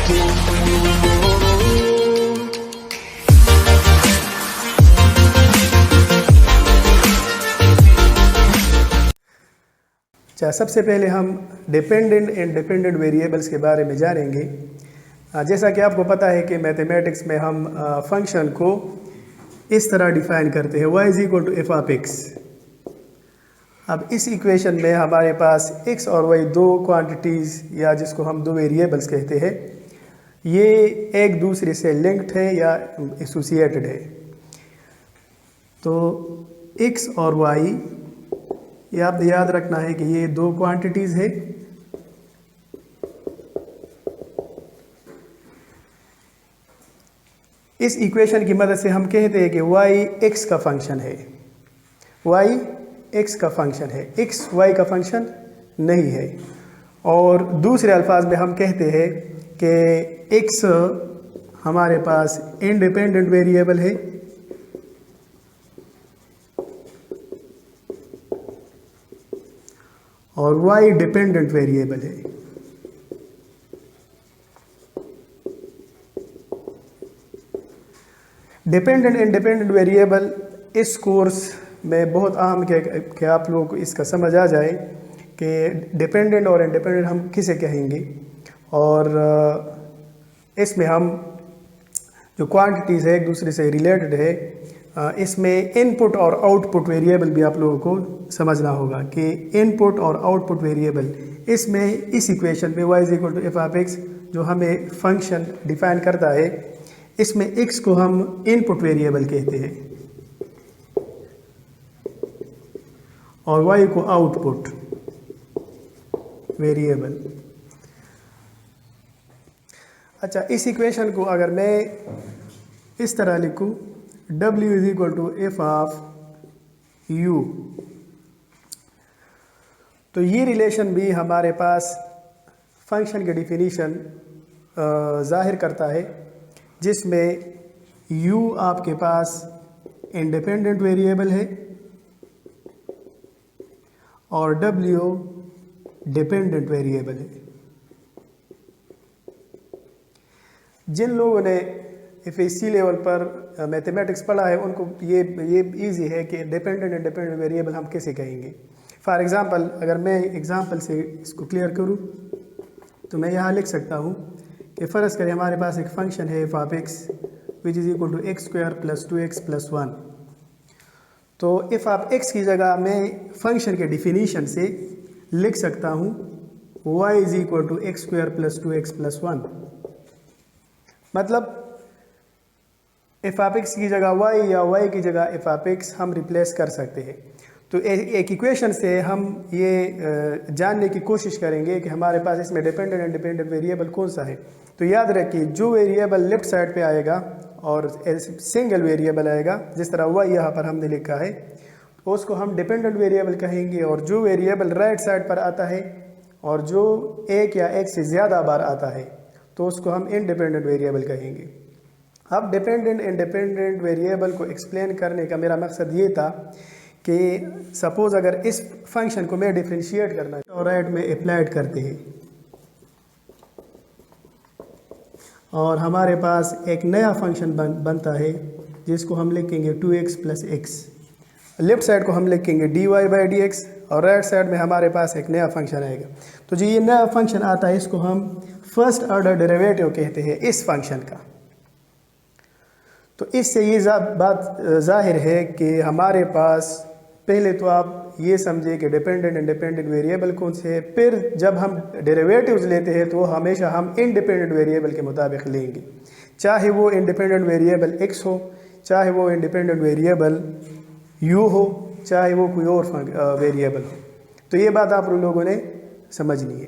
अच्छा, सबसे पहले हम डिपेंडेंट एंड डिपेंडेंट वेरिएबल्स के बारे में जानेंगे। जैसा कि आपको पता है कि मैथमेटिक्स में हम फंक्शन को इस तरह डिफाइन करते हैं, y is equal to f of x. अब इस इक्वेशन में हमारे पास x और y दो क्वांटिटीज़ या जिसको हम दो वेरिएबल्स कहते हैं, ये एक दूसरे से लिंक्ड है या एसोसिएटेड है। तो x और y ये आप याद रखना है कि ये दो क्वांटिटीज़ है। इस इक्वेशन की मदद से हम कहते हैं कि y x का फंक्शन है, y x का फंक्शन है, x y का फंक्शन नहीं है। और दूसरे अल्फाज में हम कहते हैं कि x हमारे पास इंडिपेंडेंट वेरिएबल है और y डिपेंडेंट वेरिएबल है। डिपेंडेंट एंड डिपेंडेंट वेरिएबल इस कोर्स में बहुत अहम कि आप लोगों को इसका समझ आ जाए कि डिपेंडेंट और इंडिपेंडेंट हम किसे कहेंगे। और इसमें हम जो क्वांटिटीज़ है एक दूसरे से रिलेटेड है, इसमें इनपुट और आउटपुट वेरिएबल भी आप लोगों को समझना होगा कि इनपुट और आउटपुट वेरिएबल इसमें इस इक्वेशन में y is equal to f of x जो हमें फंक्शन डिफाइन करता है, इसमें x को हम इनपुट वेरिएबल कहते हैं और y को आउटपुट वेरिएबल। अच्छा, इस इक्वेशन को अगर मैं इस तरह लिखूं, w is equal to f of u, तो ये रिलेशन भी हमारे पास फंक्शन की डिफिनीशन जाहिर करता है, जिसमें u आपके पास इंडिपेंडेंट वेरिएबल है और w डिपेंडेंट वेरिएबल है। जिन लोगों ने एफएससी लेवल पर मैथमेटिक्स पढ़ा है उनको ये इजी है कि डिपेंडेंट एंड डिपेंडेंट वेरिएबल हम कैसे कहेंगे। फॉर एग्जांपल, अगर मैं एग्जांपल से इसको क्लियर करूं तो मैं यहाँ लिख सकता हूँ कि फ़र्ज़ करें हमारे पास एक फंक्शन है f of x which is equal to x square plus 2x plus 1। तो एफ ऑफ एक्स की जगह मैं फंक्शन के डिफिनीशन से लिख सकता हूँ y is equal to x square plus 2x plus 1। मतलब एफ ऑफ एक्स की जगह y या y की जगह एफ ऑफ एक्स हम रिप्लेस कर सकते हैं। तो एक इक्वेशन से हम ये जानने की कोशिश करेंगे कि हमारे पास इसमें डिपेंडेंट एंड डिपेंडेंट वेरिएबल कौन सा है। तो याद रखिए, जो वेरिएबल लेफ्ट साइड पे आएगा और सिंगल वेरिएबल आएगा, जिस तरह y यहाँ पर हमने लिखा है, तो उसको हम डिपेंडेंट वेरिएबल कहेंगे। और जो वेरिएबल राइट साइड पर आता है और जो एक या एक से ज़्यादा बार आता है तो उसको हम इंडिपेंडेंट वेरिएबल कहेंगे। अब डिपेंडेंट एंड डिपेंडेंट वेरिएबल को एक्सप्लेन करने का मेरा मकसद ये था कि सपोज़ अगर इस फंक्शन को मैं डिफरेंशिएट करना और राइट में अप्लाइड करते हैं और हमारे पास एक नया फंक्शन बनता है जिसको हम लिखेंगे 2x plus x. Left side को हम लिखेंगे dy बाई डी एक्स और राइट साइड में हमारे पास एक नया फंक्शन आएगा। तो जो ये नया फंक्शन आता है इसको हम फर्स्ट ऑर्डर डेरिवेटिव कहते हैं इस फंक्शन का। तो इससे ये बात जाहिर है कि हमारे पास पहले तो आप ये समझे कि डिपेंडेंट एंड डिपेंडेंट वेरिएबल कौन से है, फिर जब हम डेरिवेटिव्स लेते हैं तो हमेशा हम इंडिपेंडेंट वेरिएबल के मुताबिक लेंगे, चाहे वो इंडिपेंडेंट वेरिएबल x हो, चाहे वो इंडिपेंडेंट वेरिएबल u हो, चाहे वो कोई और वेरिएबल हो। तो ये बात आप लोगों ने समझनी है।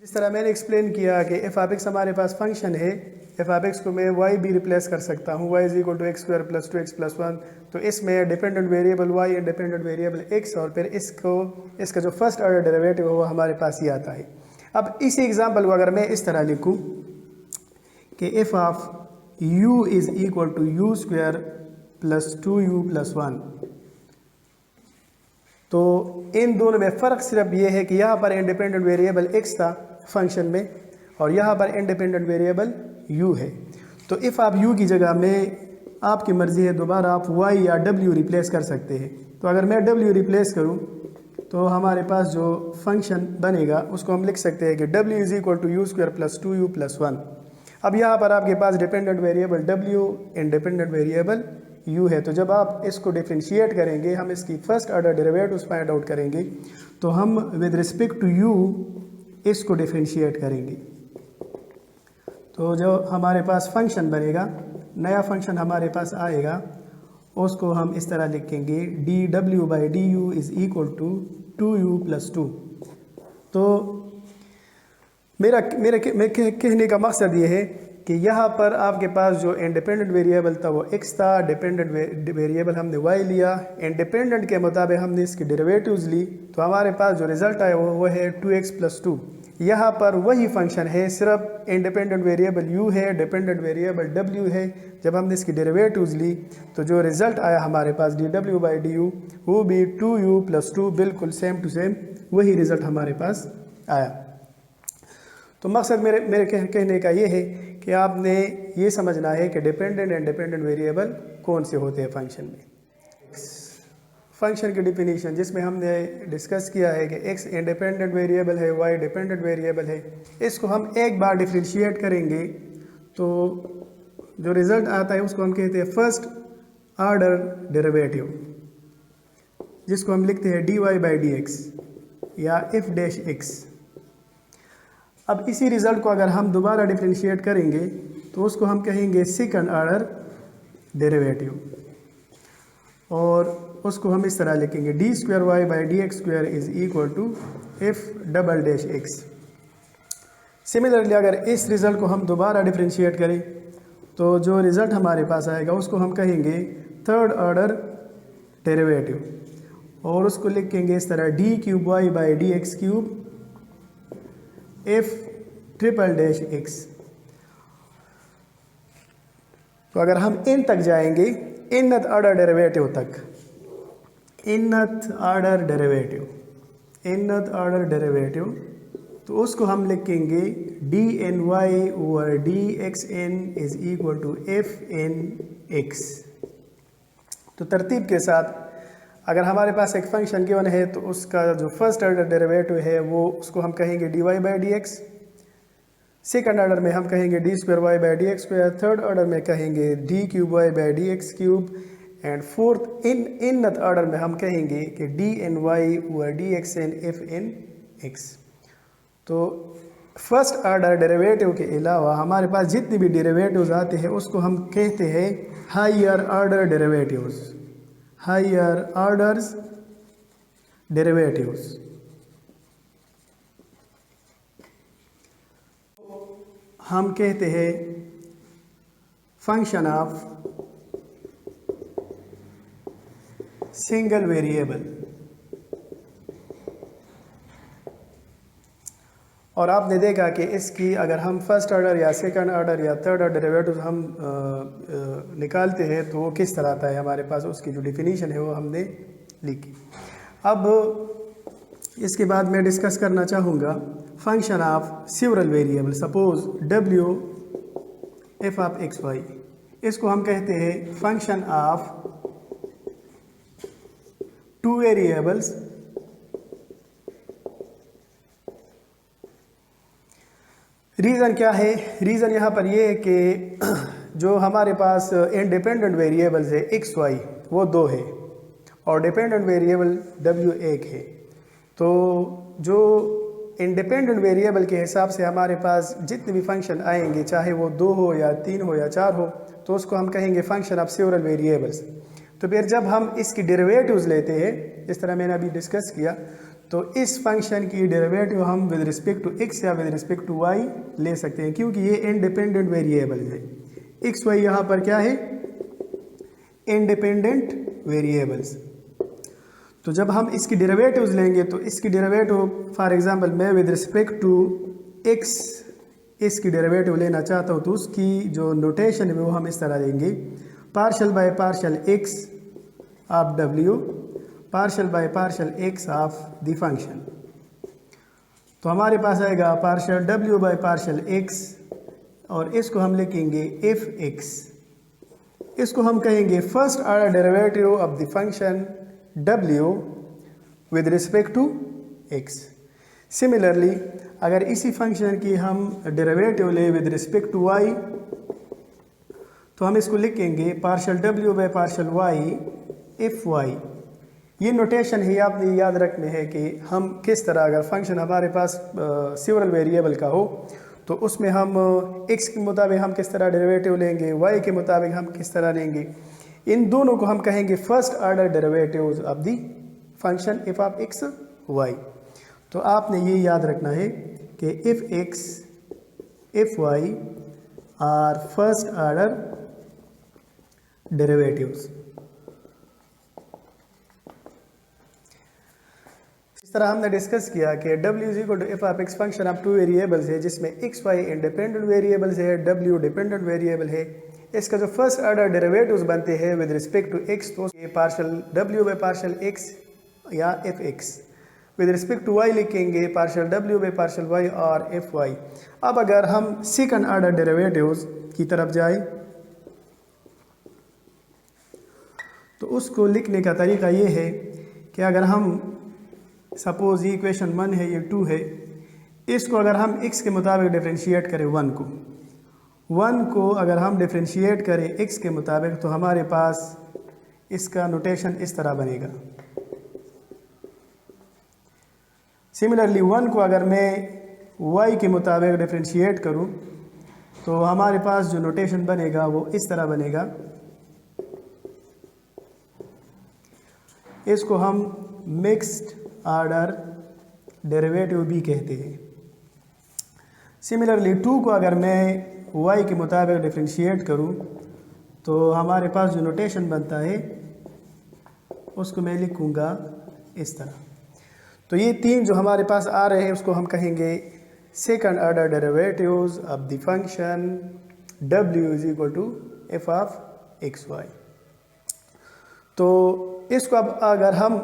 जिस तरह मैंने एक्सप्लेन किया कि एफ ऑफ एक्स हमारे पास फंक्शन है, एफ ऑफ एक्स को मैं y भी रिप्लेस कर सकता हूँ, y is equal to x square plus 2x plus 1। तो इसमें dependent variable y independent variable x और फिर इसका जो फर्स्ट ऑर्डर डेरिवेटिव है वो हमारे पास ही आता है। अब इसी एग्जांपल को अगर मैं इस तरह लिखूँ कि f of u is equal to u square plus 2u plus 1, तो इन दोनों में फ़र्क सिर्फ ये है कि यहाँ पर इंडिपेंडेंट वेरिएबल x था फंक्शन में और यहाँ पर इंडिपेंडेंट वेरिएबल u है। तो इफ़ आप u की जगह में, आपकी मर्ज़ी है, दोबारा आप y या w रिप्लेस कर सकते हैं। तो अगर मैं w रिप्लेस करूँ तो हमारे पास जो फंक्शन बनेगा उसको हम लिख सकते हैं कि w is equal to u² + 2u + 1। अब यहाँ पर आपके पास dependent variable w, independent variable u है। तो जब आप इसको डिफ्रेंशिएट करेंगे, हम इसकी first order derivatives find out करेंगे, तो हम विद रिस्पेक्ट टू u इसको डिफ्रेंशिएट करेंगे। तो जो हमारे पास फंक्शन बनेगा, नया फंक्शन हमारे पास आएगा, उसको हम इस तरह लिखेंगे dw/du is equal to 2u + 2। तो मेरे कहने का मकसद ये है कि यहाँ पर आपके पास जो इंडिपेंडेंट वेरिएबल था वो x था, डिपेंडेंट वेरिएबल हमने y लिया, इंडिपेंडेंट के मुताबिक हमने इसकी डेरिवेटिव्स ली, तो हमारे पास जो रिज़ल्ट आया वो है 2x + 2। यहाँ पर वही फंक्शन है, सिर्फ इंडिपेंडेंट वेरिएबल u है, डिपेंडेंट वेरिएबल w है। जब हमने इसकी डेरिवेटिव्स ली तो जो रिज़ल्ट आया हमारे पास dw/du वो भी 2u + 2, बिल्कुल सेम टू सेम वही रिज़ल्ट हमारे पास आया। तो मकसद मेरे कहने का ये है कि आपने ये समझना है कि डिपेंडेंट एंड डिपेंडेंट वेरिएबल कौन से होते हैं फंक्शन में। फंक्शन की डिफिनीशन जिसमें हमने डिस्कस किया है कि x इंडिपेंडेंट वेरिएबल है, y डिपेंडेंट वेरिएबल है। इसको हम एक बार डिफ्रेंशिएट करेंगे तो जो रिज़ल्ट आता है उसको हम कहते हैं फर्स्ट ऑर्डर डेरिवेटिव, जिसको हम लिखते हैं dy/dx या f'(x). अब इसी रिज़ल्ट को अगर हम दोबारा डिफ्रेंशिएट करेंगे तो उसको हम कहेंगे सेकंड ऑर्डर डेरिवेटिव, और उसको हम इस तरह लिखेंगे d²y/dx² is equal to f'(x). Similarly अगर इस रिज़ल्ट को हम दोबारा डिफ्रेंशिएट करें तो जो रिज़ल्ट हमारे पास आएगा उसको हम कहेंगे थर्ड ऑर्डर डेरिवेटिव, और उसको लिखेंगे इस तरह d3y/dx³ f'(x). तो अगर हम इन तक जाएंगे, इनथ ऑर्डर डेरिवेटिव तक, इनथ ऑर्डर डेरिवेटिव, तो उसको हम लिखेंगे dny/dxn is equal to fn(x). तो तरतीब के साथ अगर हमारे पास एक फंक्शन गिवन है तो उसका जो फर्स्ट ऑर्डर डेरिवेटिव है वो उसको हम कहेंगे dy/dx, सेकंड ऑर्डर में हम कहेंगे d²y/dx², थर्ड ऑर्डर में कहेंगे d3y/dx³, and fourth nth order में हम कहेंगे कि dny/dxn fn(x). तो फर्स्ट ऑर्डर डेरिवेटिव के अलावा हमारे पास जितनी भी डेरिवेटिव्स आते हैं उसको हम कहते हैं higher order derivatives, higher orders derivatives. हम कहते हैं फंक्शन ऑफ सिंगल वेरिएबल। और आपने देखा कि इसकी अगर हम फर्स्ट ऑर्डर या सेकंड ऑर्डर या थर्ड ऑर्डर डेरिवेटिव हम निकालते हैं तो वो किस तरह आता है हमारे पास, उसकी जो डिफिनीशन है वो हमने लिखी। अब इसके बाद मैं डिस्कस करना चाहूँगा function of several variable. Suppose w f(x, y), इसको हम कहते हैं function of two variables reason क्या है? रीज़न यहाँ पर ये है कि जो हमारे पास इंडिपेंडेंट वेरिएबल्स है x, y वो 2 है और डिपेंडेंट वेरिएबल w 1 है। तो जो इंडिपेंडेंट वेरिएबल के हिसाब से हमारे पास जितने भी फंक्शन आएंगे, चाहे वो 2 हो या 3 हो या 4 हो, तो उसको हम कहेंगे फंक्शन ऑफ सेवरल वेरिएबल्स। तो फिर जब हम इसकी डेरिवेटिव्स लेते हैं, जिस तरह मैंने अभी डिस्कस किया, तो इस फंक्शन की डेरिवेटिव हम विद रिस्पेक्ट टू x या विद रिस्पेक्ट टू y ले सकते हैं, क्योंकि ये इंडिपेंडेंट वेरिएबल है। x, y यहाँ पर क्या है? Independent variables. तो जब हम इसकी डेरिवेटिव्स लेंगे तो इसकी डेरिवेटिव फॉर एग्जांपल मैं विद रिस्पेक्ट टू x इसकी डेरिवेटिव लेना चाहता हूँ, तो उसकी जो नोटेशन है वो हम इस तरह लेंगे partial by partial x of w partial by partial x of the function. तो तो हमारे पास आएगा partial w by partial x, और इसको हम लिखेंगे एफ एक्स। इसको हम कहेंगे first order derivative of the function w with respect to x। Similarly अगर इसी फंक्शन की हम डेरिवेटिव ले विद रिस्पेक्ट टू y, तो हम इसको लिखेंगे partial w by partial y f y. ये नोटेशन ही आपने याद रखने है कि हम किस तरह, अगर फंक्शन हमारे पास सिवरल वेरिएबल का हो तो उसमें हम x के मुताबिक हम किस तरह डेरिवेटिव लेंगे, y के मुताबिक हम किस तरह लेंगे। इन दोनों को हम कहेंगे first order derivatives of the function f of x y। तो आपने ये याद रखना है कि f x f y are first order derivatives. इस तरह हमने डिस्कस किया कि w is equal to f of x function of two variables है, जिसमें x y इंडिपेंडेंट वेरिएबल्स है, w डिपेंडेंट वेरिएबल है। इसका जो फर्स्ट ऑर्डर डेरिवेटिव्स बनते हैं विद रिस्पेक्ट टू x, तो ये partial w by partial x या f x. With respect to y लिखेंगे partial w by partial y और एफ वाई। अब अगर हम सेकंड ऑर्डर डेरिवेटिव्स की तरफ जाए तो उसको लिखने का तरीका ये है कि अगर हम सपोज ये इक्वेशन 1 है, ये 2 है, इसको अगर हम x के मुताबिक डिफरेंशिएट करें 1 को अगर हम डिफरेंशिएट करें x के मुताबिक, तो हमारे पास इसका नोटेशन इस तरह बनेगा। सिमिलरली 1 को अगर मैं y के मुताबिक डिफरेंशिएट करूं तो हमारे पास जो नोटेशन बनेगा वो इस तरह बनेगा। इसको हम मिक्स्ड ऑर्डर डेरिवेटिव भी कहते हैं। सिमिलरली 2 को अगर मैं y के मुताबिक डिफरेंशिएट करूं तो हमारे पास जो नोटेशन बनता है उसको मैं लिखूंगा इस तरह। तो ये तीन जो हमारे पास आ रहे हैं उसको हम कहेंगे second order derivatives of the function w is equal to f of x y. तो इसको अब अगर हम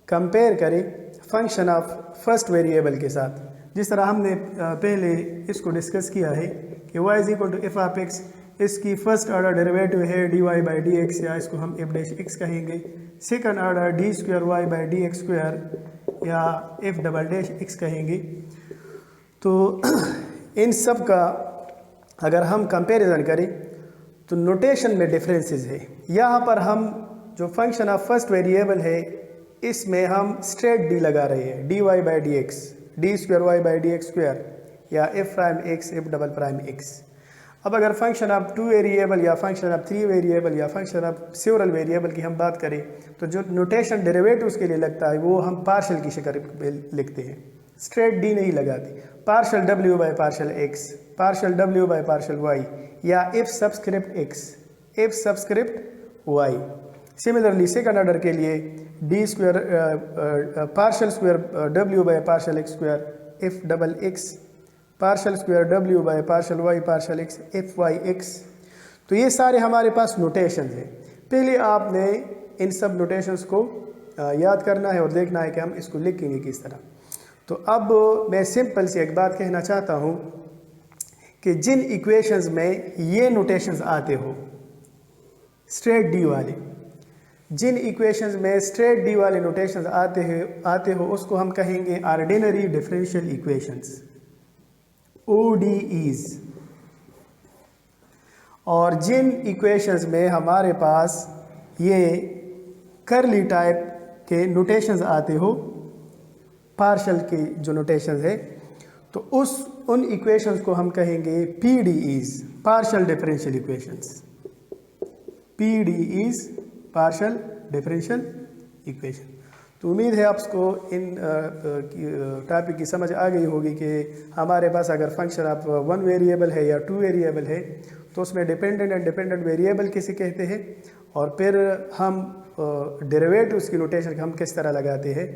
कंपेयर करें फंक्शन ऑफ फर्स्ट वेरिएबल के साथ, जिस तरह हमने पहले इसको डिस्कस किया है कि y is equal to f of x, इसकी फर्स्ट ऑर्डर डेरिवेटिव है dy बाई डी एक्स, या इसको हम एफ डैश एक्स कहेंगे। Second order d square Y by D x square या एफ डबल डैश एक्स कहेंगे। तो इन सब का अगर हम कंपैरिजन करें तो नोटेशन में डिफरेंसेस है। यहाँ पर हम जो फंक्शन ऑफ फर्स्ट वेरिएबल है इसमें हम स्ट्रेट डी लगा रहे हैं, D Y by D X, D square Y by D x square या F prime X F double prime X. अब अगर फंक्शन ऑफ 2 वेरिएबल या फंक्शन ऑफ 3 वेरिएबल या फंक्शन ऑफ सेवरल वेरिएबल की हम बात करें तो जो नोटेशन डेरिवेटिव्स के लिए लगता है वो हम पार्शियल की शक्ल में लिखते हैं, स्ट्रेट डी नहीं लगाते। Partial w by partial x, partial w by partial y या f subscript x, f subscript y। Similarly second order के लिए d square partial square w by partial x स्क्वायर f double x, partial square w by partial y partial x f y x. तो ये सारे हमारे पास notation हैं। पहले आपने इन सब नोटेशंस को याद करना है और देखना है कि हम इसको लिखेंगे किस तरह। तो अब मैं सिंपल सी एक बात कहना चाहता हूँ कि जिन इक्वेशंस में ये नोटेशंस आते हो स्ट्रेट डी वाले, जिन इक्वेशंस में स्ट्रेट डी वाले नोटेशंस आते हो उसको हम कहेंगे ऑर्डिनरी डिफरेंशियल इक्वेशंस, ODEs। और जिन इक्वेशंस में हमारे पास ये करली टाइप के नोटेशंस आते हो, पार्शियल के जो नोटेशंस है, तो उन इक्वेशंस को हम कहेंगे PDEs, partial differential equations. PDEs partial differential equation. तो उम्मीद है आपको इन टॉपिक की समझ आ गई होगी कि हमारे पास अगर फंक्शन ऑफ 1 वेरिएबल है या 2 वेरिएबल है तो उसमें डिपेंडेंट एंड डिपेंडेंट वेरिएबल किसे कहते हैं, और फिर हम डेरिवेटिव्स की नोटेशन हम किस तरह लगाते हैं।